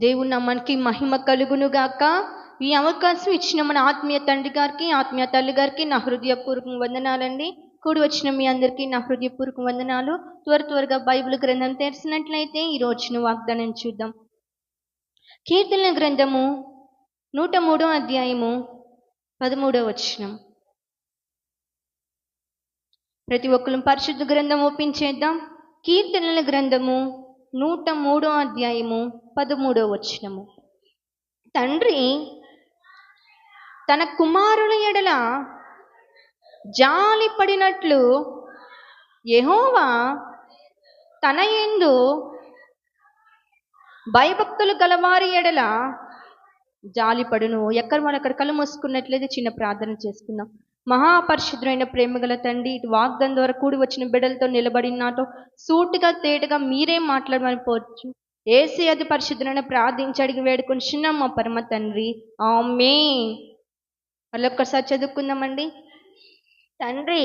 దేవుని నామానికి మహిమ కలుగును గాక. ఈ అవకాశం ఇచ్చిన మన ఆత్మీయ తండ్రి గారికి, ఆత్మీయ తల్లి గారికి నా హృదయపూర్వక వందనాలండి. కూడి వచ్చిన మీ అందరికీ నా హృదయపూర్వక వందనాలు. త్వరగా బైబిల్ గ్రంథం తెరిచినట్లయితే ఈ రోజున వాగ్దానం చూద్దాం. కీర్తనల గ్రంథము 103వ అధ్యాయము 13వ వచనం. ప్రతి ఒక్కరు పరిశుద్ధ గ్రంథం ఓపెన్ చేద్దాం. కీర్తనల గ్రంథము 103వ అధ్యాయము 13వ వచనము. తండ్రి తన కుమారుల ఎడల జాలి పడినట్లు యెహోవా తన యందు భయభక్తులు గలవారి ఎడల జాలిపడును. ఎక్కడ మనం అక్కడ కళ్ళు మూసుకున్నట్లయితే చిన్న ప్రార్థన చేసుకుందాం. మహాపరిశుద్ధుడైన ప్రేమగల తండ్రి, ఇటు వాగ్దానం ద్వారా కూడి వచ్చిన బిడ్డలతో నిలబడి నాతో సూటిగా తేటగా మీరే మాట్లాడమని పోవచ్చు. ఏసీ అతి పరిశుద్ధుడైన ప్రార్థించి అడిగి వేడుకొని చిన్న మా పరమ తండ్రి, ఆమేన్. మళ్ళీ ఒక్కసారి చదువుకుందామండి. తండ్రి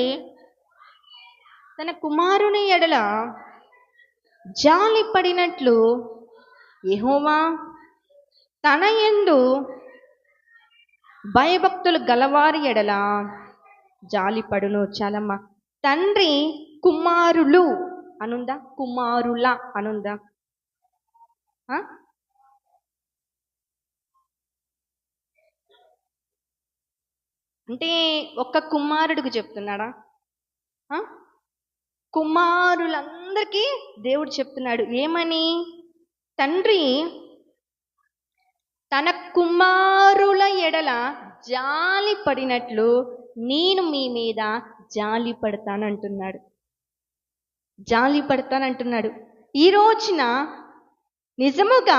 తన కుమారుని ఎడల జాలి పడినట్లు యెహోవా తన యందు భయభక్తులు గలవారి ఎడల జాలిపడును. చాలమ్మా. తండ్రి కుమారులు అనుందా, కుమారుల అనుందా? అంటే ఒక్క కుమారుడికి చెప్తున్నాడా? కుమారులందరికీ దేవుడు చెప్తున్నాడు. ఏమని? తండ్రి తన కుమారుల ఎడల జాలి పడినట్లు నేను మీ మీద జాలి పడతానంటున్నాడు. జాలి పడతానంటున్నాడు. ఈ రోజున నిజముగా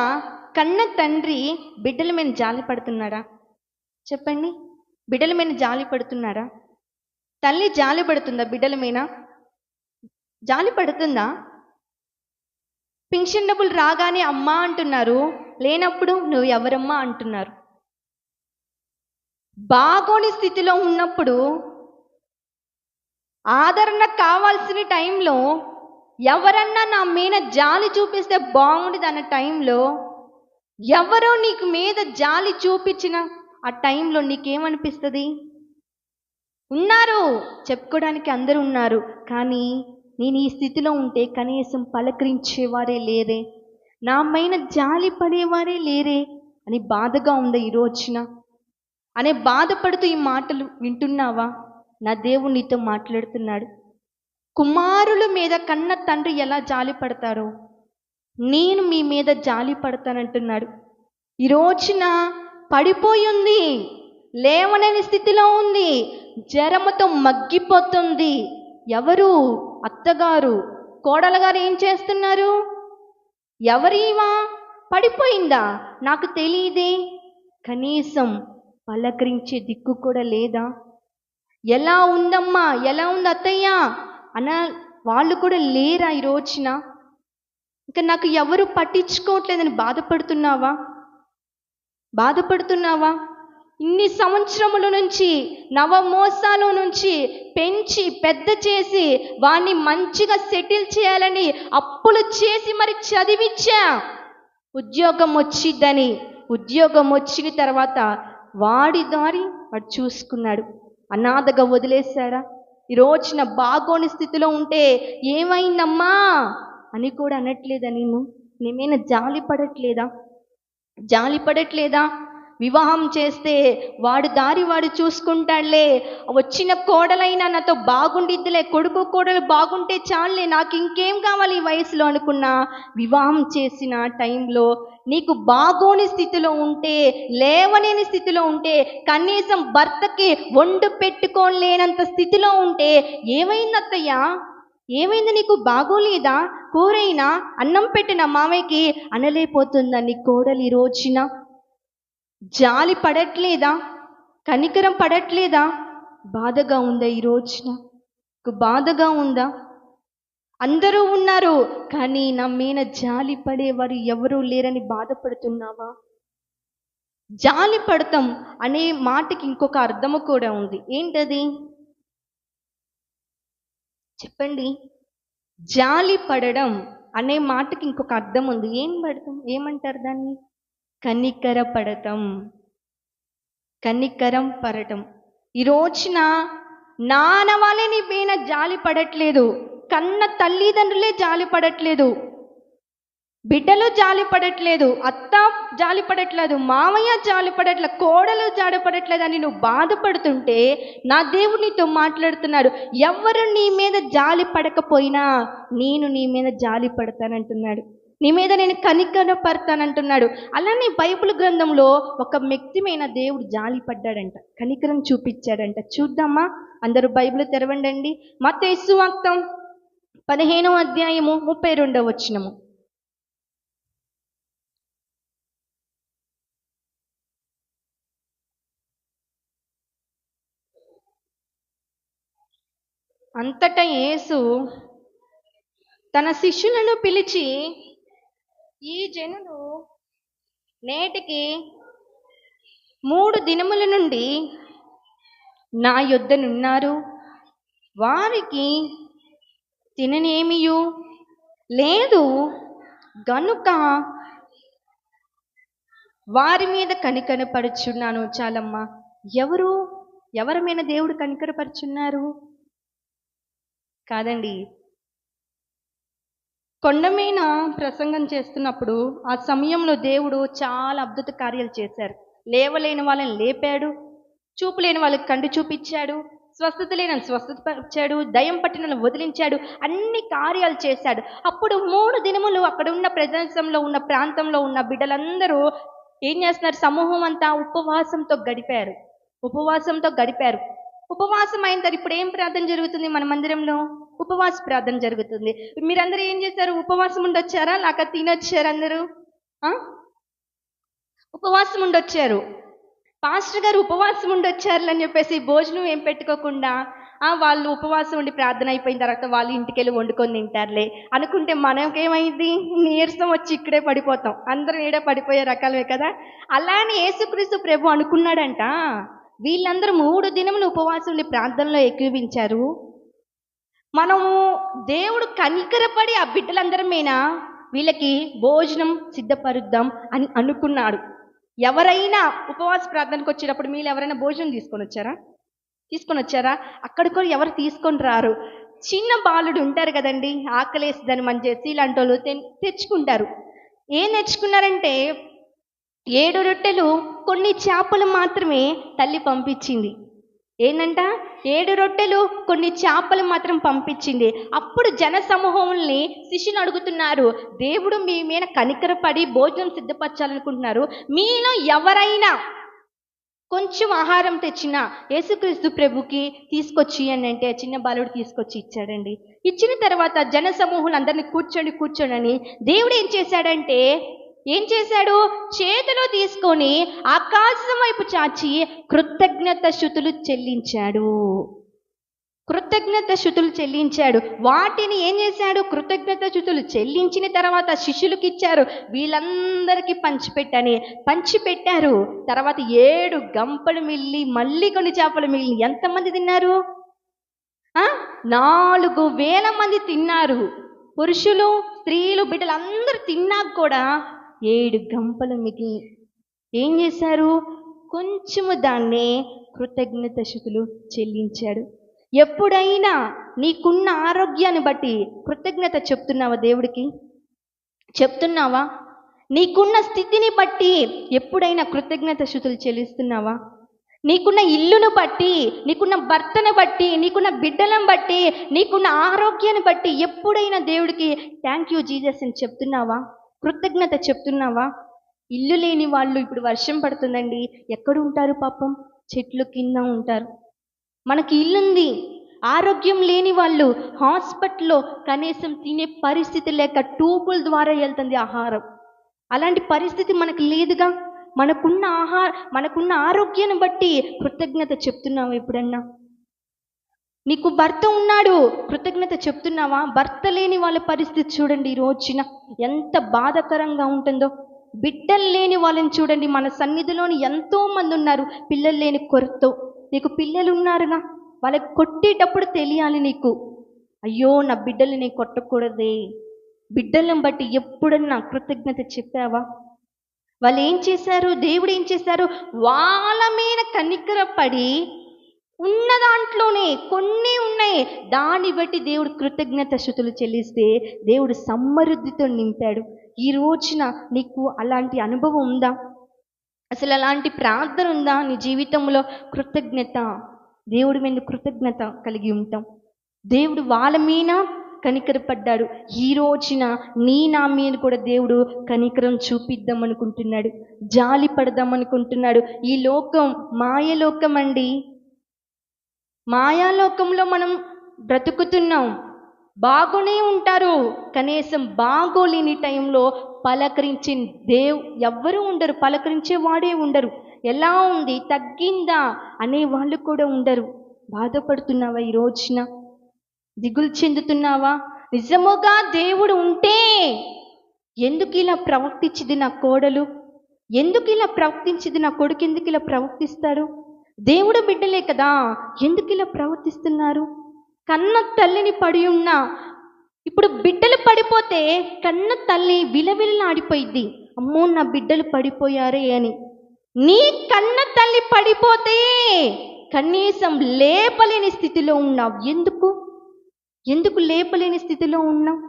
కన్న తండ్రి బిడ్డల మీద జాలి పడుతున్నాడా? చెప్పండి. బిడ్డల మీద జాలి పడుతున్నాడా? తల్లి జాలి పడుతుందా? బిడ్డల మీద జాలి పడుతుందా? పింఛన్ డబ్బులు రాగానే అమ్మా అంటున్నారు, లేనప్పుడు నువ్వు ఎవరమ్మా అంటున్నారు. బాగోని స్థితిలో ఉన్నప్పుడు ఆదరణ కావాల్సిన టైంలో ఎవరన్నా నా మీద జాలి చూపిస్తే బాగుండేది అన్న టైంలో ఎవరో నీకు మీద జాలి చూపించిన ఆ టైంలో నీకేమనిపిస్తుంది? ఉన్నారు, చెప్పుకోవడానికి అందరూ ఉన్నారు, కానీ నేను ఈ స్థితిలో ఉంటే కనీసం పలకరించేవారే లేరే, నా పైన జాలి పడేవారే లేరే అని బాధగా ఉంది ఈ రోజున. అనే బాధపడుతూ ఈ మాటలు వింటున్నావా? నా దేవుడు నీతో మాట్లాడుతున్నాడు. కుమారుల మీద కన్న తండ్రి ఎలా జాలి పడతారో నేను మీ మీద జాలి పడతానంటున్నాడు. ఈ రోజున పడిపోయి ఉంది, లేవలేని స్థితిలో ఉంది, జ్వరముతో మగ్గిపోతుంది. ఎవరు? అత్తగారు, కోడలు గారు ఏం చేస్తున్నారు? ఎవరివా? పడిపోయిందా? నాకు తెలియదే. కనీసం పలకరించే దిక్కు కూడా లేదా? ఎలా ఉందమ్మా, ఎలా ఉంది అత్తయ్య అన్న వాళ్ళు కూడా లేరా ఈ రోజున? ఇంకా నాకు ఎవరు పట్టించుకోవట్లేదని బాధపడుతున్నావా? బాధపడుతున్నావా? ఇన్ని సంవత్సరముల నుంచి నవమోసాల నుంచి పెంచి పెద్ద చేసి వాణ్ణి మంచిగా సెటిల్ చేయాలని అప్పులు చేసి మరి చదివించా. ఉద్యోగం వచ్చిద్దని, ఉద్యోగం వచ్చిన తర్వాత వాడి దారి వాడు చూసుకున్నాడు. అనాథగా వదిలేశాడా? ఈ రోజున బాగోని స్థితిలో ఉంటే ఏమైందమ్మా అని కూడా అనట్లేదా? నేమైనా జాలి పడట్లేదా? జాలి పడట్లేదా? వివాహం చేస్తే వాడి దారి వాడు చూసుకుంటాడులే, వచ్చిన కోడలైనా నాతో బాగుండిద్దిలే, కొడుకు కోడలు బాగుంటే చాలులే, నాకు ఇంకేం కావాలి ఈ వయసులో అనుకున్నా. వివాహం చేసిన టైంలో నీకు బాగోని స్థితిలో ఉంటే, లేవలేని స్థితిలో ఉంటే, కనీసం భర్తకి వండు పెట్టుకోలేనంత స్థితిలో ఉంటే ఏమైంది అత్తయ్య? ఏమైంది? నీకు బాగోలేదా? కూరైనా అన్నం పెట్టిన మామయ్యకి అనలేకపోతుందా నీ కోడలు ఈ రోజున? జాలి పడట్లేదా? కనికరం పడట్లేదా? బాధగా ఉందా ఈ రోజున? బాధగా ఉందా? అందరూ ఉన్నారు కానీ నా మీద జాలి పడేవారు ఎవరూ లేరని బాధపడుతున్నావా? జాలి పడతాం అనే మాటకి ఇంకొక అర్థము కూడా ఉంది. ఏంటది చెప్పండి? జాలి పడడం అనే మాటకి ఇంకొక అర్థం ఉంది. ఏమంటారు దాన్ని? కనికర పడటం, కనికరం పడటం. ఈ రోజున నాన్న వాళ్ళే నీ పైన జాలి పడట్లేదు, కన్న తల్లిదండ్రులే జాలి పడట్లేదు, బిడ్డలు జాలి పడట్లేదు, అత్త జాలి పడట్లేదు, మామయ్య జాలి పడట్లేదు, కోడలు జాలి పడట్లేదు అని నువ్వు బాధపడుతుంటే నా దేవుడు నీతో మాట్లాడుతున్నాడు. ఎవరు నీ మీద జాలి పడకపోయినా నేను నీ మీద జాలి పడతానంటున్నాడు, నీ మీద నేను కనికర పడతానంటున్నాడు. అలానే బైబిల్ గ్రంథంలో ఒక వ్యక్తిమైన దేవుడు జాలి పడ్డాడంట, కనికరం చూపించాడంట. చూద్దామా? అందరూ బైబిల్ తెరవండి. మత్తయి సువార్త 15వ అధ్యాయము 32వ వచనము. అంతటా యేసు తన శిష్యులను పిలిచి, ఈ జనులు నేటికి 3 దినముల నుండి నా యొద్దనున్నారు, వారికి తిననేమియు లేదు గనుక వారి మీద కనికరపరుచున్నాను. చాలమ్మా. ఎవరి మీద దేవుడు కనికరపరుచున్నారు? కాదండి, కొండ మీద ప్రసంగం చేస్తున్నప్పుడు ఆ సమయంలో దేవుడు చాలా అద్భుత కార్యాలు చేశారు. లేవలేని వాళ్ళని లేపాడు, చూపు లేని వాళ్ళకి కంటి చూపించాడు, స్వస్థత లేని స్వస్థతపరిచాడు, దయ్యం పట్టిన వాళ్ళని వదిలించాడు, అన్ని కార్యాలు చేశాడు. అప్పుడు 3 దినములు అక్కడ ఉన్న ప్రదేశంలో ఉన్న ప్రాంతంలో ఉన్న బిడ్డలందరూ ఏం చేస్తున్నారు? సమూహం అంతా ఉపవాసంతో గడిపారు. ఉపవాసం అయిన తర్వాత ఇప్పుడు ఏం ప్రార్థన జరుగుతుంది? మన మందిరంలో ఉపవాస ప్రార్థన జరుగుతుంది. మీరందరూ ఏం చేశారు? ఉపవాసం ఉండొచ్చారా లేక తినొచ్చారు? అందరూ ఉపవాసం ఉండొచ్చారు. పాస్టర్ గారు ఉపవాసం ఉండొచ్చారు అని చెప్పేసి భోజనం ఏం పెట్టుకోకుండా వాళ్ళు ఉపవాసం ఉండి ప్రార్థన అయిపోయిన తర్వాత వాళ్ళు ఇంటికి వెళ్ళి వండుకొని తింటారులే అనుకుంటే మనకేమైంది? నీరసం వచ్చి ఇక్కడే పడిపోతాం. అందరూ ఈడే పడిపోయే రకాలే కదా. అలానే యేసుక్రీస్తు ప్రభు అనుకున్నాడంట, వీళ్ళందరూ 3 దినములు ఉపవాసం ఉండి ప్రార్థనలో ఏకీవించారు, మనము దేవుడు కనికరపడి ఆ బిడ్డలందరమేనా వీళ్ళకి భోజనం సిద్ధపరుద్దాం అని అనుకున్నాడు. ఎవరైనా ఉపవాస ప్రార్థనకు వచ్చేటప్పుడు మీరు ఎవరైనా భోజనం తీసుకొని వచ్చారా? అక్కడ కూడా ఎవరు తీసుకొని రారు. చిన్న బాలుడు ఉంటారు కదండి, ఆకలేస్తుందని మన చేసి ఇలాంటి వాళ్ళు తెచ్చుకుంటారు. ఏం తెచ్చుకున్నారంటే 7 రొట్టెలు కొన్ని చేపలు మాత్రమే తల్లి పంపించింది. ఏంటంట? 7 రొట్టెలు కొన్ని చేపలు మాత్రం పంపించింది. అప్పుడు జన సమూహంని శిష్యులు అడుగుతున్నారు, దేవుడు మీ మీద కనికరపడి భోజనం సిద్ధపరచాలనుకుంటున్నారు, మీలో ఎవరైనా కొంచెం ఆహారం తెచ్చినా యేసుక్రీస్తు ప్రభుకి తీసుకొచ్చి అని అంటే చిన్న బాలుడు తీసుకొచ్చి ఇచ్చాడండి. ఇచ్చిన తర్వాత జన సమూహులు అందరినీ కూర్చోండి దేవుడు ఏం చేశాడు? చేతిలో తీసుకొని ఆకాశం వైపు చాచి కృతజ్ఞత స్తుతులు చెల్లించాడు. వాటిని ఏం చేశాడు? కృతజ్ఞత స్తుతులు చెల్లించిన తర్వాత శిష్యులకు ఇచ్చారు. వీళ్ళందరికీ పంచిపెట్టారు. తర్వాత 7 గంపలు మిగిలి మళ్ళీ కొన్ని చేపలు మిగిలి ఎంతమంది తిన్నారు? 4,000 మంది తిన్నారు. పురుషులు, స్త్రీలు, బిడ్డలు అందరూ తిన్నాక కూడా 7 గంపలు మిగిలి ఏం చేశారు? కొంచెము దాన్ని కృతజ్ఞత స్తుతులు చెల్లించాడు. ఎప్పుడైనా నీకున్న ఆరోగ్యాన్ని బట్టి కృతజ్ఞత చెప్తున్నావా? దేవుడికి చెప్తున్నావా? నీకున్న స్థితిని బట్టి ఎప్పుడైనా కృతజ్ఞత స్తుతులు చెల్లిస్తున్నావా? నీకున్న ఇల్లును బట్టి, నీకున్న భర్తను బట్టి, నీకున్న బిడ్డలను బట్టి, నీకున్న ఆరోగ్యాన్ని బట్టి ఎప్పుడైనా దేవుడికి థ్యాంక్ యూ జీసస్ అని చెప్తున్నావా? కృతజ్ఞత చెప్తున్నావా? ఇల్లు లేని వాళ్ళు, ఇప్పుడు వర్షం పడుతుందండి, ఎక్కడ ఉంటారు పాపం? చెట్లు కింద ఉంటారు. మనకి ఇల్లుంది, ఆరోగ్యం లేని వాళ్ళు హాస్పిటల్లో కనీసం తినే పరిస్థితి లేక ట్యూబుల ద్వారా వెళ్తుంది ఆహారం. అలాంటి పరిస్థితి మనకు లేదుగా. మనకున్న ఆరోగ్యాన్ని బట్టి కృతజ్ఞత చెప్తున్నావా ఎప్పుడన్నా? నీకు భర్త ఉన్నాడు, కృతజ్ఞత చెప్తున్నావా? భర్త లేని వాళ్ళ పరిస్థితి చూడండి ఈ రోజున ఎంత బాధాకరంగా ఉంటుందో. బిడ్డలు లేని వాళ్ళని చూడండి, మన సన్నిధిలోని ఎంతో మంది ఉన్నారు పిల్లలు లేని కొరతో. నీకు పిల్లలు ఉన్నారుగా, వాళ్ళకి కొట్టేటప్పుడు తెలియాలి నీకు, అయ్యో నా బిడ్డలు నేను కొట్టకూడదే. బిడ్డలను బట్టి ఎప్పుడన్నా కృతజ్ఞత చెప్పావా? వాళ్ళు ఏం చేశారు? దేవుడు ఏం చేశారు? వాళ్ళ మీద కనికరపడి ఉన్న దాంట్లోనే కొన్ని ఉన్నాయి, దాన్ని బట్టి దేవుడు కృతజ్ఞత స్తుతులు చెల్లిస్తే దేవుడు సమృద్ధితో నింపాడు. ఈ రోజున నీకు అలాంటి అనుభవం ఉందా? అసలు అలాంటి ప్రార్థన ఉందా నీ జీవితంలో? కృతజ్ఞత, దేవుడి మీద కృతజ్ఞత కలిగి ఉంటాం. దేవుడు వాళ్ళ మీద కనికరపడ్డాడు. ఈ రోజున నా మీద కూడా దేవుడు కనికరం చూపిద్దాం అనుకుంటున్నాడు, జాలి పడదాం అనుకుంటున్నాడు. ఈ లోకం మాయలోకం అండి. మాయాలోకంలో మనం బ్రతుకుతున్నాం. బాగునే ఉంటారు, కనీసం బాగోలేని టైంలో పలకరించే ఎవ్వరూ ఉండరు, పలకరించే వాడే ఉండరు. ఎలా ఉంది, తగ్గిందా అనే వాళ్ళు కూడా ఉండరు. బాధపడుతున్నావా ఈ రోజున? దిగులు చెందుతున్నావా? నిజముగా దేవుడు ఉంటే ఎందుకు ఇలా ప్రవర్తించింది నా కోడలు, ఎందుకు ఇలా ప్రవర్తించింది నా కొడుకు, ఎందుకు ఇలా ప్రవర్తిస్తాడు? దేవుడు బిడ్డలే కదా, ఎందుకు ఇలా ప్రవర్తిస్తున్నారు? కన్న తల్లిని పడి ఉన్నా, ఇప్పుడు బిడ్డలు పడిపోతే కన్న తల్లి విలవిలలాడిపోయింది, అమ్మో నా బిడ్డలు పడిపోయారే అని. నీ కన్న తల్లి పడిపోతే కనీసం లేపలేని స్థితిలో ఉన్నావు. ఎందుకు లేపలేని స్థితిలో ఉన్నావు?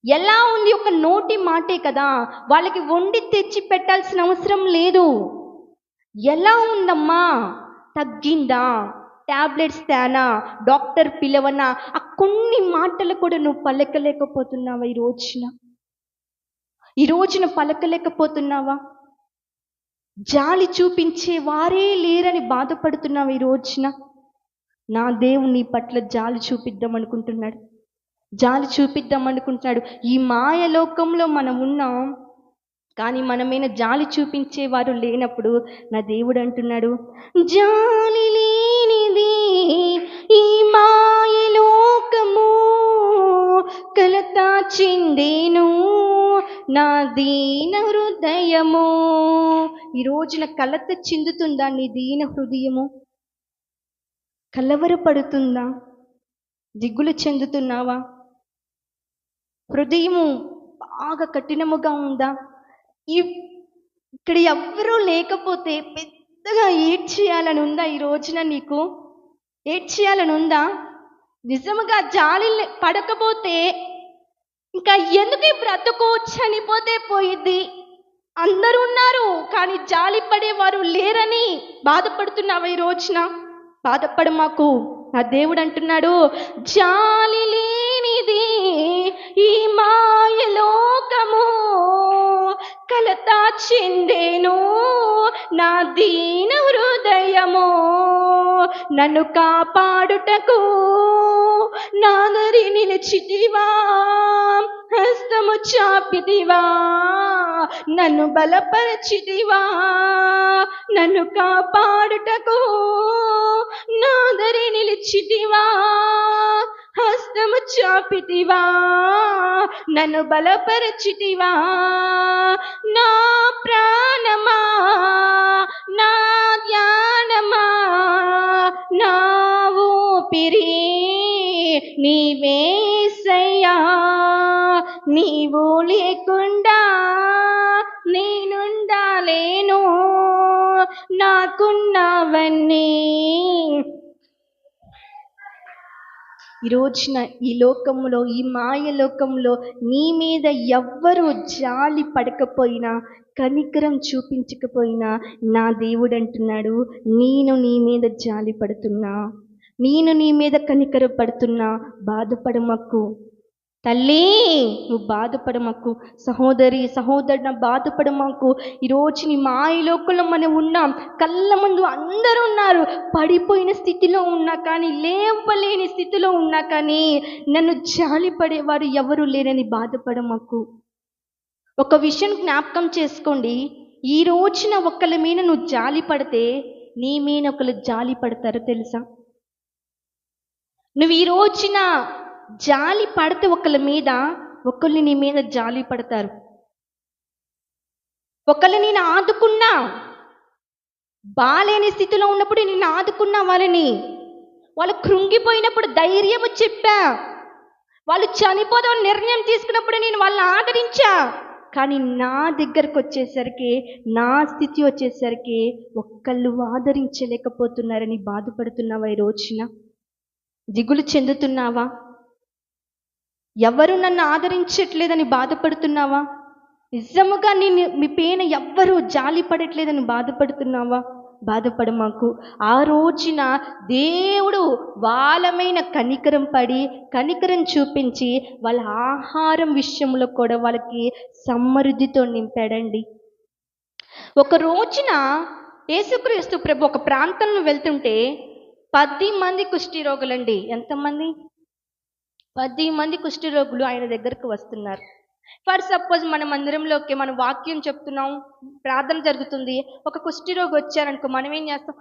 ఎలా ఉంది? ఒక నోటి మాటే కదా, వాళ్ళకి వండి తెచ్చి పెట్టాల్సిన అవసరం లేదు. ఎలా ఉందమ్మా, తగ్గిందా, టాబ్లెట్స్ తేనా, డాక్టర్ పిలవనా, ఆ కొన్ని మాటలు కూడా నువ్వు పలకలేకపోతున్నావా? ఈ రోజున పలకలేకపోతున్నావా? జాలి చూపించే వారే లేరని బాధపడుతున్నావా? ఈ రోజున నా దేవుని నీ పట్ల జాలి చూపిద్దాం అనుకుంటున్నాడు, జాలి చూపిద్దాం అనుకుంటున్నాడు. ఈ మాయలోకంలో మనం ఉన్నాం, కానీ మనమైనా జాలి చూపించేవారు లేనప్పుడు నా దేవుడు అంటున్నాడు, జాలి లేనిది ఈ మాయలోకము, కలత చెందేను నా దీన హృదయము. ఈ రోజున కలత చెందుతుందా నీ దీన హృదయము? కలవరపడుతుందా? దిగులు చెందుతున్నావా? హృదయము బాగా కఠినముగా ఉందా? ఇక్కడ ఎవ్వరూ లేకపోతే పెద్దగా ఏడ్చేయాలని ఉందా? ఈ రోజున నీకు ఏడ్చేయాలని ఉందా? నిజముగా జాలి పడకపోతే ఇంకా ఎందుకు బ్రతుకు, చనిపోతే పోయిద్ది, అందరూ ఉన్నారు కానీ జాలి పడేవారు లేరని బాధపడుతున్నావా? ఈ రోజున బాధపడు మాకు. నా దేవుడు అంటున్నాడు, జాలి లేనిది ఈ మాయలోకము, కలత చెందేను నా దీన హృదయము. నన్ను కాపాడుటకు నాదరి నిలిచితివా, హస్తము చాపితివా, నన్ను బలపరచితివా. నన్ను కాపాడుటకు నాదరి నిలిచితివా, హస్తము చాపితివా, నన్ను బలపరచితివా. నా ప్రాణమా, నా ధ్యానమా, నా ఊపిరి నీవేసయ్యా. నీవు లేకుండా నేనుండాలేను, నాకున్నవన్నీ. ఈ రోజున ఈ లోకంలో, ఈ మాయలోకంలో నీ మీద ఎవ్వరూ జాలి పడకపోయినా, కనికరం చూపించకపోయినా, నా దేవుడు అంటున్నాడు, నేను నీ మీద జాలి పడుతున్నా, నేను నీ మీద కనికర పడుతున్నా. బాధపడమక్కు తల్లి, నువ్వు బాధపడమక్కు. సహోదరి సహోదరుడు బాధపడమక్కు. ఈరోజు నీ మాయలోకంలో మనం ఉన్నాం, కళ్ళ ముందు అందరూ ఉన్నారు, పడిపోయిన స్థితిలో ఉన్నా కానీ, లేవలేని స్థితిలో ఉన్నా కానీ, నన్ను జాలి పడేవారు ఎవరు లేరని బాధపడమక్కు. ఒక విషయం జ్ఞాపకం చేసుకోండి, ఈ రోజున ఒకళ్ళ మీద నువ్వు జాలి పడితే నీ మీద ఒకళ్ళు జాలి పడతారు తెలుసా? నువ్వు ఈ రోజున జాలి పడితే ఒకళ్ళ మీద ఒకళ్ళు నీ మీద జాలి పడతారు. ఒకళ్ళు నేను ఆదుకున్నా, బాలేని స్థితిలో ఉన్నప్పుడు నేను ఆదుకున్నా వాళ్ళని, వాళ్ళు కృంగిపోయినప్పుడు ధైర్యము చెప్పా, వాళ్ళు చనిపోదామని నిర్ణయం తీసుకున్నప్పుడు నేను వాళ్ళని ఆదరించా. కానీ నా దగ్గరకు వచ్చేసరికి, నా స్థితి వచ్చేసరికి ఒక్కళ్ళు ఆదరించలేకపోతున్నారని బాధపడుతున్నావా ఈ రోజున? దిగులు చెందుతున్నావా? ఎవరు నన్ను ఆదరించట్లేదని బాధపడుతున్నావా? నిజముగా మీ పైన ఎవ్వరూ జాలి పడట్లేదని బాధపడుతున్నావా? బాధపడమాకు. ఆ రోజున దేవుడు వాళ్ళమైన కనికరం చూపించి వాళ్ళ ఆహారం విషయంలో కూడా వాళ్ళకి సమృద్ధితో నింపాడండి. ఒక రోజున యేసుక్రీస్తు ప్రభు ఒక ప్రాంతంలో వెళ్తుంటే 10 మంది కుష్ఠరోగులండి. ఎంతమంది? 10 మంది కుష్ఠరోగులు ఆయన దగ్గరకు వస్తున్నారు. ఫర్ సపోజ్ మన మందిరంలోకి మనం వాక్యం చెప్తున్నాం, ప్రార్థన జరుగుతుంది, ఒక కుష్ఠరోగి వచ్చారనుకో, మనం ఏం చేస్తాం?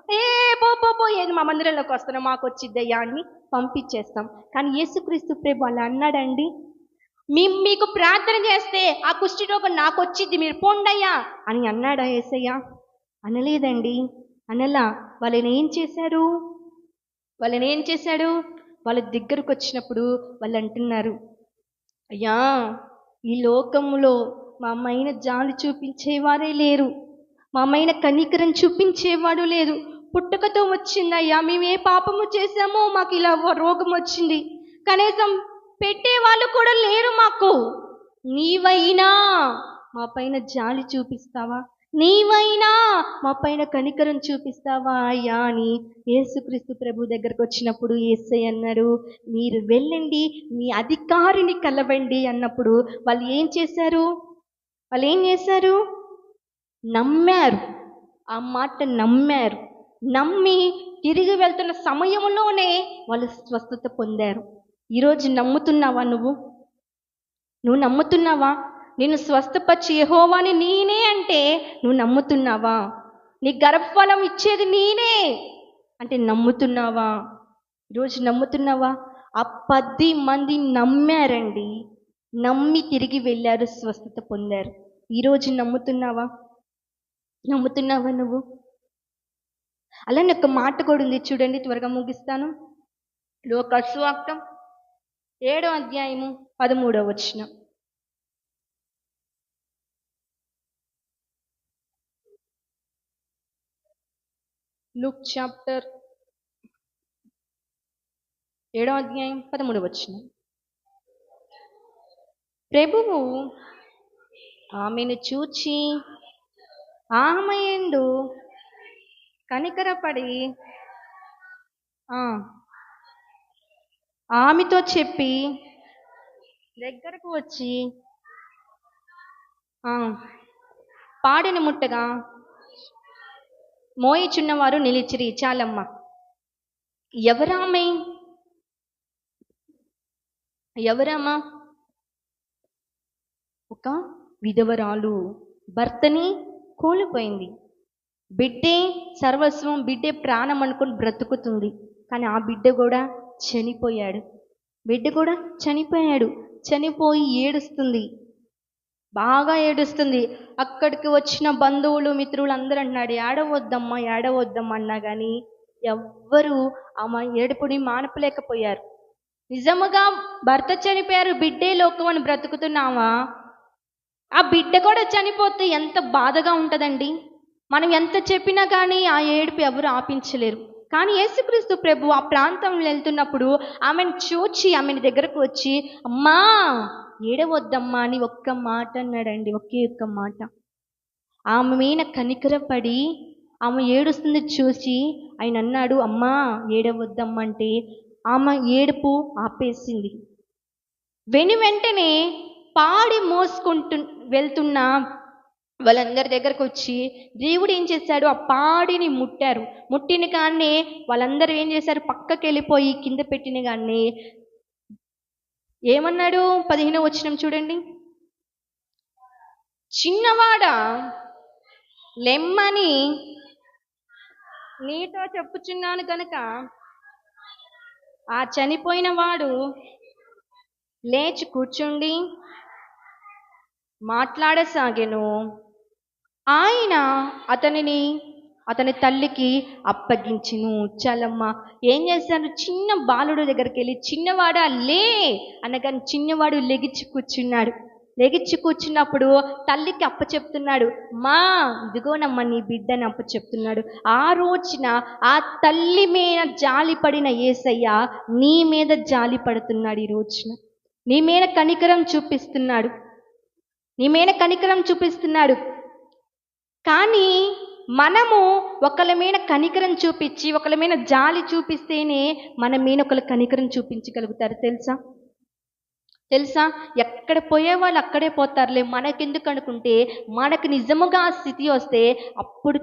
పో ఏది మా మందిరంలోకి వస్తున్నాం, మాకు వచ్చిద్దయ్యా అని పంపించేస్తాం. కానీ యేసుక్రీస్తు ప్రభు అలా అన్నాడండి? మీకు ప్రార్థన చేస్తే ఆ కుష్ఠరోగం నాకు వచ్చిద్ది, మీరు పోండయ్యా అని అన్నాడా యేసయ్య? అనలేదండి. అనలా. వాళ్ళని ఏం చేశాడు? వాళ్ళ దగ్గరకు వచ్చినప్పుడు వాళ్ళు అంటున్నారు, అయ్యా, ఈ లోకములో మా అమ్మాయిన జాలి చూపించేవారే లేరు, మా అమ్మాయిన కనికరం చూపించేవాడు లేదు. పుట్టుకతో వచ్చిందయ్యా, మేము ఏ పాపము చేశామో మాకు ఇలా రోగం వచ్చింది, కనీసం పెట్టేవాళ్ళు కూడా లేరు మాకు. నీవైనా మా పైన జాలి చూపిస్తావా? నీవైనా మా పైన కనికరం చూపిస్తావా అయ్యా అని యేసుక్రీస్తు ప్రభు దగ్గరకు వచ్చినప్పుడు యేసయ్య అన్నాడు, మీరు వెళ్ళండి, మీ అధికారిని కలవండి అన్నప్పుడు వాళ్ళు ఏం చేశారు? నమ్మారు. ఆ మాట నమ్మారు. నమ్మి తిరిగి వెళ్తున్న సమయంలోనే వాళ్ళు స్వస్థత పొందారు. ఈరోజు నమ్ముతున్నావా? నువ్వు నమ్ముతున్నావా? నేను స్వస్థపరిచి యెహోవాని నేనే అంటే నువ్వు నమ్ముతున్నావా? నీ గర్భఫలం ఇచ్చేది నేనే అంటే నమ్ముతున్నావా? ఈరోజు నమ్ముతున్నావా? ఆ 10 మంది నమ్మారండి. నమ్మి తిరిగి వెళ్ళారు, స్వస్థత పొందారు. ఈరోజు నమ్ముతున్నావా నువ్వు? అలానే ఒక మాట కూడా ఉంది చూడండి, త్వరగా ముగిస్తాను. లూకా సువార్త 7వ అధ్యాయము 13వ వచనం. లూక్ చాప్టర్ 7వ అధ్యాయం 13వ వచనం. ప్రభువు ఆమెను చూచి ఆమె యందు కనికరపడి ఆమెతో చెప్పి దగ్గరకు వచ్చి పాడిని ముట్టగా మోయిచున్నవారు నిలిచిరి. చాలమ్మ. ఎవరమ్మా? ఒక విధవరాలు, భర్తని కోల్పోయింది. బిడ్డే సర్వస్వం, బిడ్డే ప్రాణం అనుకుని బ్రతుకుతుంది. కానీ ఆ బిడ్డ కూడా చనిపోయాడు. చనిపోయి ఏడుస్తుంది, బాగా ఏడుస్తుంది. అక్కడికి వచ్చిన బంధువులు, మిత్రులు అందరూ అంటున్నాడు, ఏడవద్దమ్మా అన్నా కానీ ఎవ్వరూ ఆమె ఏడుపుని మానపలేకపోయారు. నిజముగా భర్త చనిపోయారు, బిడ్డే లోకం అని బ్రతుకుతున్నావా? ఆ బిడ్డ కూడా చనిపోతే ఎంత బాధగా ఉంటుందండి. మనం ఎంత చెప్పినా కానీ ఆ ఏడుపు ఎవరు ఆపించలేరు. కానీ యేసుక్రీస్తు ప్రభు ఆ ప్రాంతంలో వెళ్తున్నప్పుడు ఆమెను చూచి ఆమెని దగ్గరకు వచ్చి, అమ్మా ఏడవద్దమ్మా అని ఒక్క మాట అన్నాడండి. ఒకే ఒక్క మాట. ఆమె మీద కనికరపడి ఆమె ఏడుస్తుంది చూసి ఆయన అన్నాడు, అమ్మా ఏడవద్దమ్మా అంటే ఆమె ఏడుపు ఆపేసింది. వెంటనే పాడి మోసుకుంటూ వెళ్తున్న వాళ్ళందరి దగ్గరకు వచ్చి దేవుడు ఏం చేశాడు? ఆ పాడిని ముట్టారు. ముట్టిన కానీ వాళ్ళందరూ ఏం చేశారు? పక్కకి వెళ్ళిపోయి కింద పెట్టిన కానీ ఏమన్నాడు? 15వ వచనం చూడండి. చిన్నవాడా లెమ్మని నీతో చెప్పుచున్నాను కనుక ఆ చనిపోయిన వాడు లేచి కూర్చుండి మాట్లాడసాగెను. ఆయన అతని తల్లికి అప్పగించును. చాలమ్మ. ఏం చేశాడు? చిన్న బాలుడు దగ్గరికి వెళ్ళి చిన్నవాడా లే అనగానే చిన్నవాడు లెగిచి కూర్చున్నాడు. లెగిచ్చి కూర్చున్నప్పుడు తల్లికి అప్పచెప్తున్నాడు. మా ఇదిగోనమ్మ నీ బిడ్డని అప్పచెప్తున్నాడు. ఆ రోజున ఆ తల్లి మీద జాలి పడిన యేసయ్య నీ మీద జాలి పడుతున్నాడు. ఈ రోజున నీ మీద కనికరం చూపిస్తున్నాడు. నీ మీద కనికరం చూపిస్తున్నాడు. కానీ మనము ఒకళ్ళ మీద కనికరం చూపించి ఒకళ్ళ మీద జాలి చూపిస్తేనే మన మీద ఒకళ్ళ కనికరం చూపించగలుగుతారు. తెలుసా ఎక్కడ పోయే వాళ్ళు అక్కడే పోతారులే, మనకెందుకు అనుకుంటే మనకు నిజముగా ఆ స్థితి వస్తే అప్పుడు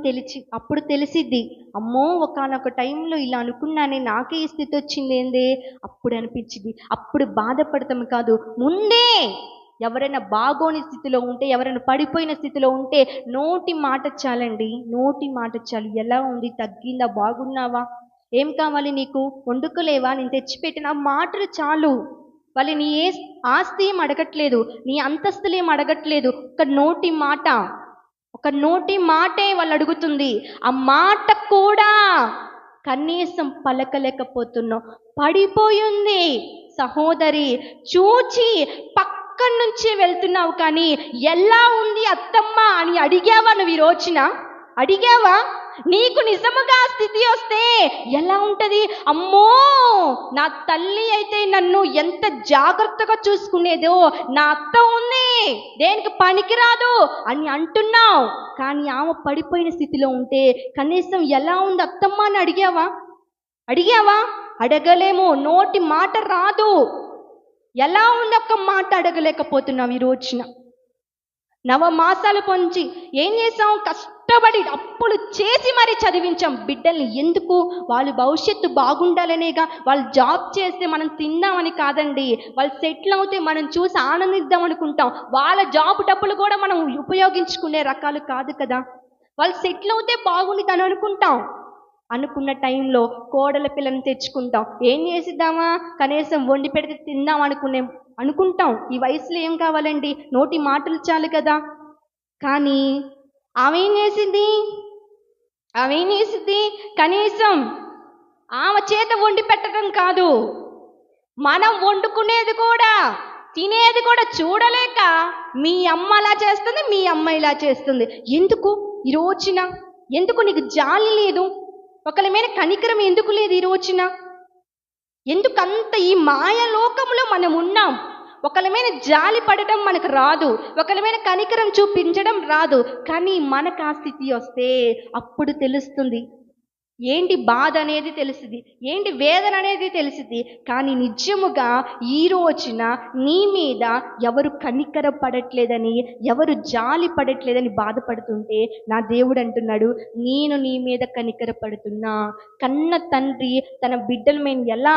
తెలిసిద్ది. అమ్మో ఒకానొక టైంలో ఇలా అనుకున్నానే, నాకే ఈ స్థితి వచ్చింది ఏందే, అప్పుడు అనిపించింది. అప్పుడు బాధపడతాం కాదు, ముందే ఎవరైనా బాగోని స్థితిలో ఉంటే, ఎవరైనా పడిపోయిన స్థితిలో ఉంటే నోటి మాట చాలండి, నోటి మాట చాలు. ఎలా ఉంది, తగ్గిందా, బాగున్నావా, ఏం కావాలి నీకు, వండుకోలేవా, నేను తెచ్చిపెట్టిన మాటలు చాలు. వాళ్ళు నీ ఆస్తి ఏం అడగట్లేదు, నీ అంతస్తులు ఏం అడగట్లేదు. ఒక నోటి మాటే వాళ్ళు అడుగుతుంది. ఆ మాట కూడా కనీసం పలకలేకపోతున్నావు. పడిపోయింది సహోదరి, చూచి పక్కన నుంచి వెళ్తున్నావు, కానీ ఎలా ఉంది అత్తమ్మ అని అడిగావా? నువ్వు ఈ రోజున అడిగావా? నీకు నిజముగా స్థితి వస్తే ఎలా ఉంటుంది? అమ్మో నా తల్లి అయితే నన్ను ఎంత జాగ్రత్తగా చూసుకునేదో, నా అత్త ఉంది దేనికి పనికిరాదు అని అంటున్నావు. కానీ ఆమె పడిపోయిన స్థితిలో ఉంటే కనీసం ఎలా ఉంది అత్తమ్మ అని అడిగావా? అడగలేము, నోటి మాట రాదు. ఎలా ఉంది ఒక్క మాట అడగలేకపోతున్నావు. ఈ రోజున నవమాసాలు పొంచి ఏం చేసాం? కష్టపడి అప్పులు చేసి మరీ చదివించాం బిడ్డల్ని. ఎందుకు? వాళ్ళు భవిష్యత్తు బాగుండాలనేగా. వాళ్ళు జాబ్ చేస్తే మనం తిందామని కాదండి, వాళ్ళు సెటిల్ అవుతే మనం చూసి ఆనందిద్దాం అనుకుంటాం. వాళ్ళ జాబ్ డబ్బులు కూడా మనం ఉపయోగించుకునే రకాలు కాదు కదా. వాళ్ళు సెటిల్ అవుతే బాగుండిద్దని అనుకున్న టైంలో కోడల పిల్లని తెచ్చుకుంటాం. ఏం చేసిద్దామా, కనీసం వండి పెడితే తిందాం అనుకుంటాం. ఈ వయసులో ఏం కావాలండి, నోటి మాటలు చాలు కదా. కానీ ఆమె ఏం చేసింది? కనీసం ఆమె చేత వండి పెట్టడం కాదు, మనం వండుకునేది కూడా తినేది కూడా చూడలేక మీ అమ్మ అలా చేస్తుంది, మీ అమ్మ ఇలా చేస్తుంది. ఎందుకు ఈ రోజున? ఎందుకు నీకు జాలి లేదు? ఒకరి మీద కనికరం ఎందుకు లేదు ఈ రోజున? ఎందుకంత ఈ మాయలోకంలో మనం ఉన్నాం. ఒకరి మీద జాలి పడటం మనకు రాదు, ఒకరి మీద కనికరం చూపించడం రాదు. కానీ మనకు ఆ స్థితి వస్తే అప్పుడు తెలుస్తుంది, ఏంటి బాధ అనేది తెలుస్తుంది, ఏంటి వేదన అనేది తెలుస్తుంది. కానీ నిజముగా ఈ రోజున నీ మీద ఎవరు కనికర పడట్లేదని, ఎవరు జాలి పడట్లేదని బాధపడుతుంటే నా దేవుడు అంటున్నాడు, నేను నీ మీద కనికర పడుతున్నా. కన్న తండ్రి తన బిడ్డల మీద ఎలా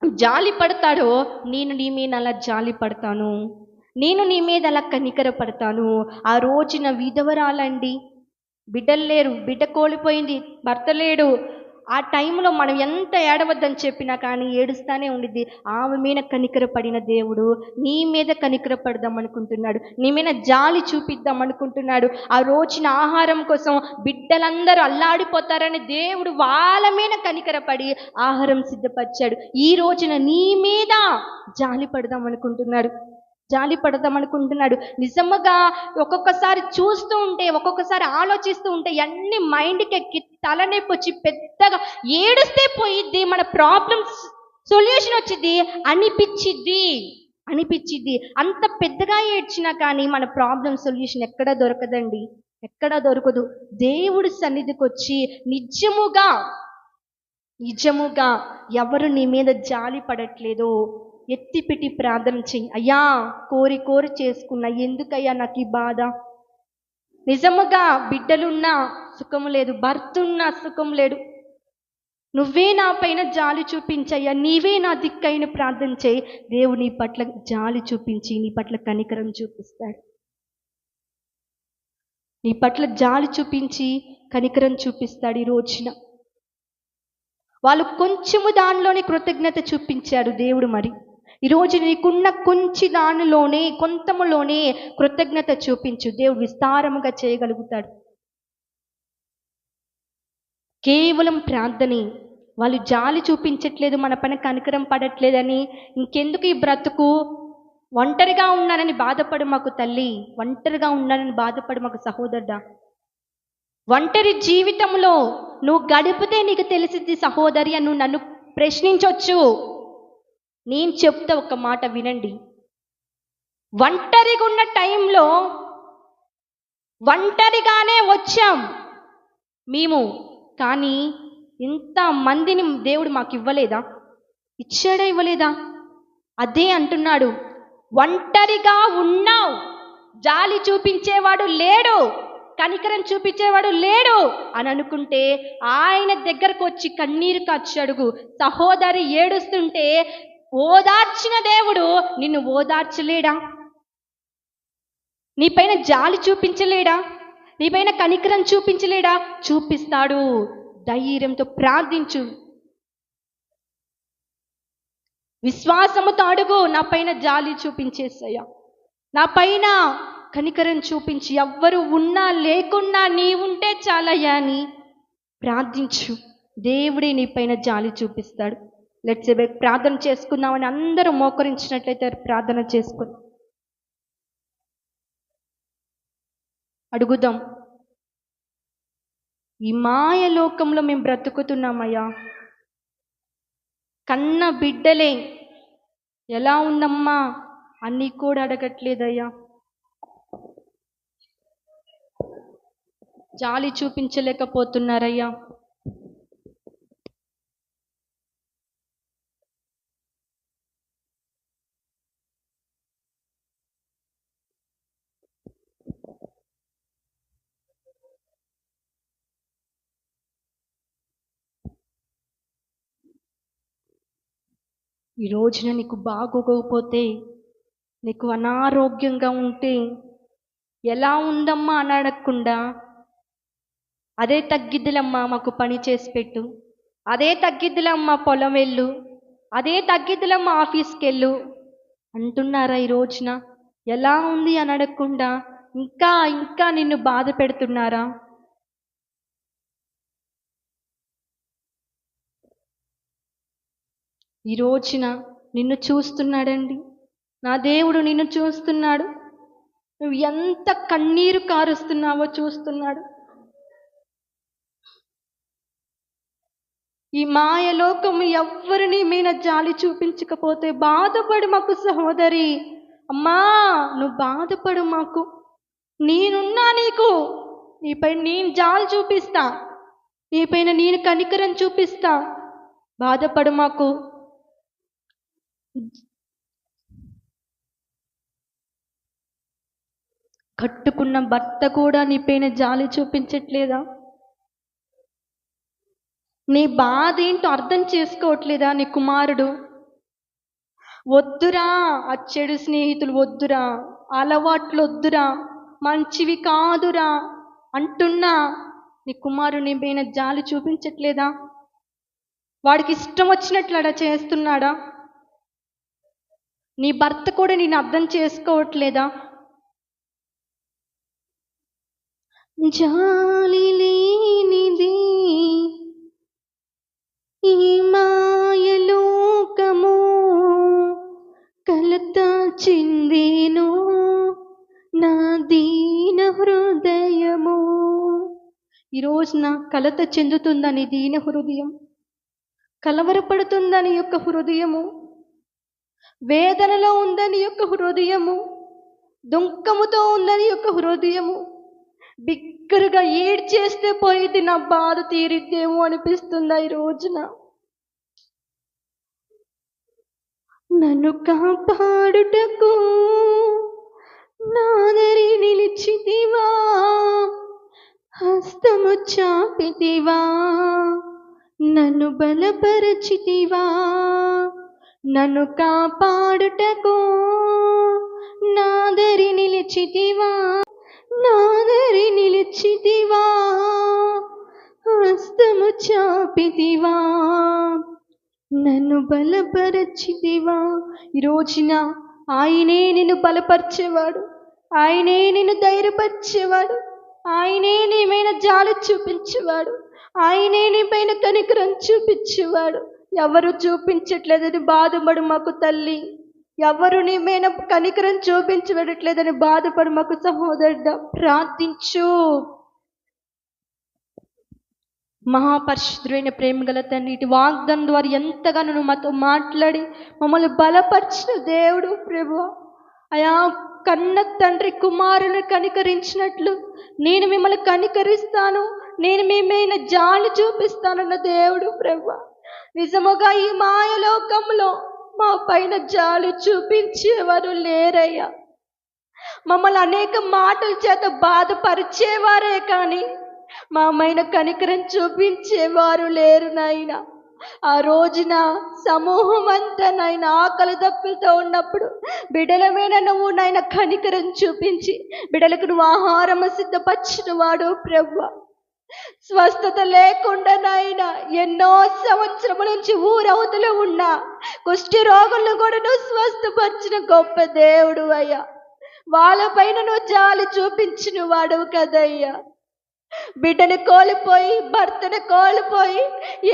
జాలి పడతాడో నేను నీ మీద అలా జాలి పడతాను, నేను నీ మీద అలా కనికర పడతాను. ఆ రోజున విధవరాలండి, బిడ్డలు లేరు, బిడ్డ కోల్పోయింది, భర్త లేడు. ఆ టైంలో మనం ఎంత ఏడవద్దని చెప్పినా కానీ ఏడుస్తానే ఉండిద్ది. ఆమె మీద కనికర పడిన దేవుడు నీ మీద కనికర పడదాం అనుకుంటున్నాడు, నీ మీద జాలి చూపిద్దాం అనుకుంటున్నాడు. ఆ రోజున ఆహారం కోసం బిడ్డలందరూ అల్లాడిపోతారని దేవుడు వాళ్ళ మీద కనికర పడి ఆహారం సిద్ధపరిచాడు. ఈ రోజున నీ మీద జాలి పడదాం అనుకుంటున్నాడు. నిజముగా ఒక్కొక్కసారి చూస్తూ ఉంటే, ఒక్కొక్కసారి ఆలోచిస్తూ ఉంటే అన్ని మైండ్కి ఎక్కి తలనొప్పి వచ్చి పెద్దగా ఏడుస్తే పోయిద్ది, మన ప్రాబ్లమ్స్ సొల్యూషన్ వచ్చింది అనిపించిద్ది. అంత పెద్దగా ఏడ్చినా కానీ మన ప్రాబ్లం సొల్యూషన్ ఎక్కడా దొరకదండి, ఎక్కడా దొరకదు. దేవుడి సన్నిధికి వచ్చి నిజముగా ఎవరు నీ మీద జాలి పడట్లేదో ఎత్తిపెట్టి ప్రార్థన చెయ్యి. అయ్యా కోరి చేసుకున్నా, ఎందుకయ్యా నాకు ఈ బాధ? నిజముగా బిడ్డలున్నా సుఖం లేదు, భర్త ఉన్నా సుఖం లేడు, నువ్వే నా పైన జాలి చూపించయ్యా, నీవే నా దిక్కైన ప్రార్థన చేయి. దేవుడు నీ పట్ల జాలి చూపించి నీ పట్ల కనికరం చూపిస్తాడు. నీ పట్ల జాలి చూపించి కనికరం చూపిస్తాడు. ఈ రోజున వాళ్ళు కొంచెము దానిలోనే కృతజ్ఞత చూపించాడు దేవుడు. మరి ఈరోజు నీకున్న కొంచెం దానిలోనే, కొంతములోనే కృతజ్ఞత చూపించు, దేవుడు విస్తారముగా చేయగలుగుతాడు. కేవలం ప్రార్థనే. వాళ్ళు జాలి చూపించట్లేదు, మన పైన కనికరం పడట్లేదని ఇంకెందుకు ఈ బ్రతుకు, ఒంటరిగా ఉన్నానని బాధపడు మాకు తల్లి, ఒంటరిగా ఉన్నానని బాధపడు మాకు సహోదరుడా. ఒంటరి జీవితంలో నువ్వు గడిపితే నీకు తెలిసింది సహోదరి అని నువ్వు నన్ను ప్రశ్నించవచ్చు. నేను చెప్తే ఒక మాట వినండి. ఒంటరిగా ఉన్న టైంలో ఒంటరిగానే వచ్చాం మేము, కానీ ఇంత మందిని దేవుడు మాకు ఇవ్వలేదా? ఇచ్చాడా? ఇవ్వలేదా? అదే అంటున్నాడు, ఒంటరిగా ఉన్నావు, జాలి చూపించేవాడు లేడు, కనికరం చూపించేవాడు లేడు అని అనుకుంటే ఆయన దగ్గరకు వచ్చి కన్నీరు కార్చి అడుగు. సహోదరి ఏడుస్తుంటే ఓదార్చిన దేవుడు నిన్ను ఓదార్చలేడా? నీపైన జాలి చూపించలేడా? నీపైన కనికరం చూపించలేడా? చూపిస్తాడు. ధైర్యంతో ప్రార్థించు, విశ్వాసముతో అడుగు. నా పైన జాలి చూపించేసయ్యా, నా పైన కనికరం చూపించి, ఎవ్వరు ఉన్నా లేకున్నా నీవుంటే చాలయ్యా అని ప్రార్థించు. దేవుడే నీ పైన జాలి చూపిస్తాడు. లెట్స్ ప్రార్థన చేసుకుందామని అందరూ మోకరించినట్లయితే ప్రార్థన చేసుకుని అడుగుదాం. ఈ మాయ లోకంలో మేము బ్రతుకుతున్నామయ్యా. కన్న బిడ్డలే ఎలా ఉందమ్మా అన్నీ కూడా అడగట్లేదయ్యా. జాలి చూపించలేకపోతున్నారయ్యా. ఈ రోజున నీకు బాగోకపోతే, నీకు అనారోగ్యంగా ఉంటే ఎలా ఉందమ్మా అని అడగకుండా, అదే తగ్గిద్దులమ్మా మాకు పని చేసి పెట్టు, అదే తగ్గిద్దులమ్మా పొలం వెళ్ళు, అదే తగ్గిద్దులమ్మా ఆఫీస్కి వెళ్ళు అంటున్నారా? ఈ రోజున ఎలా ఉంది అని అడగకుండా ఇంకా ఇంకా నిన్ను బాధ పెడుతున్నారా? ఈ రోజున నిన్ను చూస్తున్నాడండి. నా దేవుడు నిన్ను చూస్తున్నాడు. నువ్వు ఎంత కన్నీరు కారుస్తున్నావో చూస్తున్నాడు. ఈ మాయలోకం ఎవ్వరు నీ మీద జాలి చూపించకపోతే బాధపడు మాకు సహోదరి. అమ్మా నువ్వు బాధపడు మాకు, నేనున్నా నీకు. నీపైన నేను జాలి చూపిస్తా, నీపైన నేను కనికరం చూపిస్తా. బాధపడు మాకు. కట్టుకున్న భర్త కూడా నీపైన జాలి చూపించట్లేదా? నీ బాధ ఏంటో అర్థం చేసుకోవట్లేదా నీ కుమారుడు? వద్దురా ఆ చెడు స్నేహితులు, వద్దురా అలవాట్లు, వద్దురా మంచివి కాదురా అంటున్నా నీ కుమారుడు నీపైన జాలి చూపించట్లేదా? వాడికి ఇష్టం వచ్చినట్లు అలా చేస్తున్నాడా? నీ భర్త కూడా నేను అర్థం చేసుకోవట్లేదా? జాలి లేనిది ఈ మాయలోకము, కలత చెందేను నా దీన హృదయము. ఈరోజు నా కలత చెందుతుందని దీన హృదయం, కలవరపడుతుందని యొక్క హృదయము, వేదనలో ఉందని యొక్క హృదయము, దుఃఖముతో ఉందని యొక్క హృదయము, బిగ్గరగా ఏడ్చేస్తే పోయిద్ది నా బాధ తీరిద్దేమో అనిపిస్తుందా ఈ రోజున? నన్ను కాపాడుటకు నాదరి నిలిచితివా, హస్తము చాపితివా, నన్ను బలపరచితివా. నన్ను కాపాడుటకు నాదరి నిలిచితివా, నాదరి నిలిచితివా, హస్తము చాపితివా, నన్ను బలపరచితివా. ఈ రోజున ఆయనే నిన్ను బలపరిచేవాడు, ఆయనే నిన్ను ధైర్యపరిచేవాడు, ఆయనే నీ మీద జాలి చూపించేవాడు, ఆయనే నీ పైన కనికరం చూపించేవాడు. ఎవరు చూపించట్లేదని బాధపడు మాకు తల్లి. ఎవరు నీ మీద కనికరం చూపించబడట్లేదని బాధపడమకు సహోదరుడా, ప్రార్థించు. మహాపరిశుద్ధుడైన ప్రేమగల తండ్రి, ఇటు వాగ్దానం ద్వారా ఎంతగానో నువ్వు మాతో మాట్లాడి మమ్మల్ని బలపరిచిన దేవుడు ప్రభువా. అయా, కన్న తండ్రి కుమారుని కనికరించినట్లు నేను మిమ్మల్ని కనికరిస్తాను, నేను మీ మీద జాలి చూపిస్తానన్న దేవుడు ప్రభువా. నిజముగా ఈ మాయలోకంలో మా పైన జాలి చూపించేవారు లేరయ్యా. మమ్మల్ని అనేక మాటల చేత బాధపరిచేవారే కానీ మా మైన కనికరం చూపించేవారు లేరు నాయన. ఆ రోజున సమూహం అంతా నాయన ఆకలి దప్పులతో ఉన్నప్పుడు బిడ్డల మీద నువ్వు నాయన కనికరం చూపించి బిడ్డలకు నువ్వు ఆహారం సిద్ధపరిచిన వాడు ప్రభువా. స్వస్థత లేకుండా నాయన ఎన్నో సంవత్సరముల నుంచి ఊరవతలో ఉన్న కుష్టి రోగులను కూడా నువ్వు స్వస్థపరిచిన గొప్ప దేవుడు అయ్యా. వాళ్ళపైన నువ్వు జాలి చూపించిన వాడవు కదయ్యా. బిడ్డను కోల్పోయి భర్తను కోల్పోయి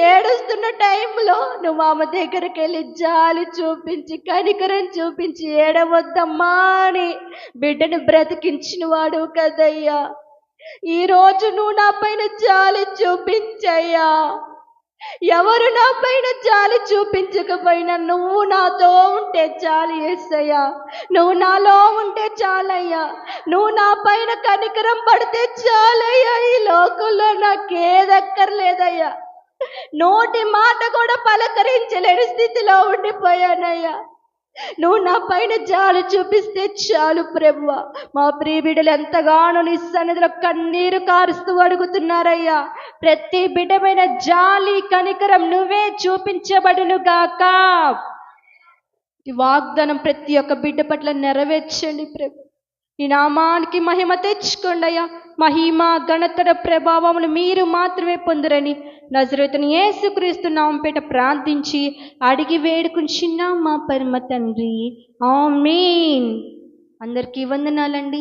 ఏడుస్తున్న టైంలో నువ్వు ఆమె దగ్గరికి వెళ్ళి జాలి చూపించి కనికరం చూపించి ఏడవద్దమ్మా అని బిడ్డను బ్రతికించిన వాడు కదయ్యా. ఈరోజు నువ్వు నా పైన జాలి చూపించయ్యా. ఎవరు నా పైన జాలి చూపించకపోయినా నువ్వు నాతో ఉంటే చాలు యేసయ్యా. నువ్వు నాలో ఉంటే చాలయ్యా. నువ్వు నా పైన కనికరం పడితే చాలయ్యా. ఈ లోకంలో నాకేదక్కర్లేదయ్యా. నోటి మాట కూడా పలకరించలేని స్థితిలో ఉండిపోయానయ్యా. నువ్వు నా పైన జాలి చూపిస్తే చాలు ప్రభువా. మా ప్రియ బిడ్డలు ఎంతగానో నీ సన్నిధిలో కన్నీరు కారుస్తూ అడుగుతున్నారయ్యా. ప్రతి బిడ్డమైన జాలి కనికరం నువ్వే చూపించబడును గాక. ఈ వాగ్దానం ప్రతి ఒక్క బిడ్డ పట్ల నెరవేర్చండి ప్రభు. నీ నామానికి మహిమ తెచ్చుకోండి అయ్యా. మహిమ ఘనతర ప్రభావములు మీరు మాత్రమే పొందురని నజరేతుని యేసుక్రీస్తు నామముపేట ప్రార్థించి అడిగి వేడుకుంటున్నాం మా పరమ తండ్రి. ఆమేన్. అందరికీ వందనాలండి.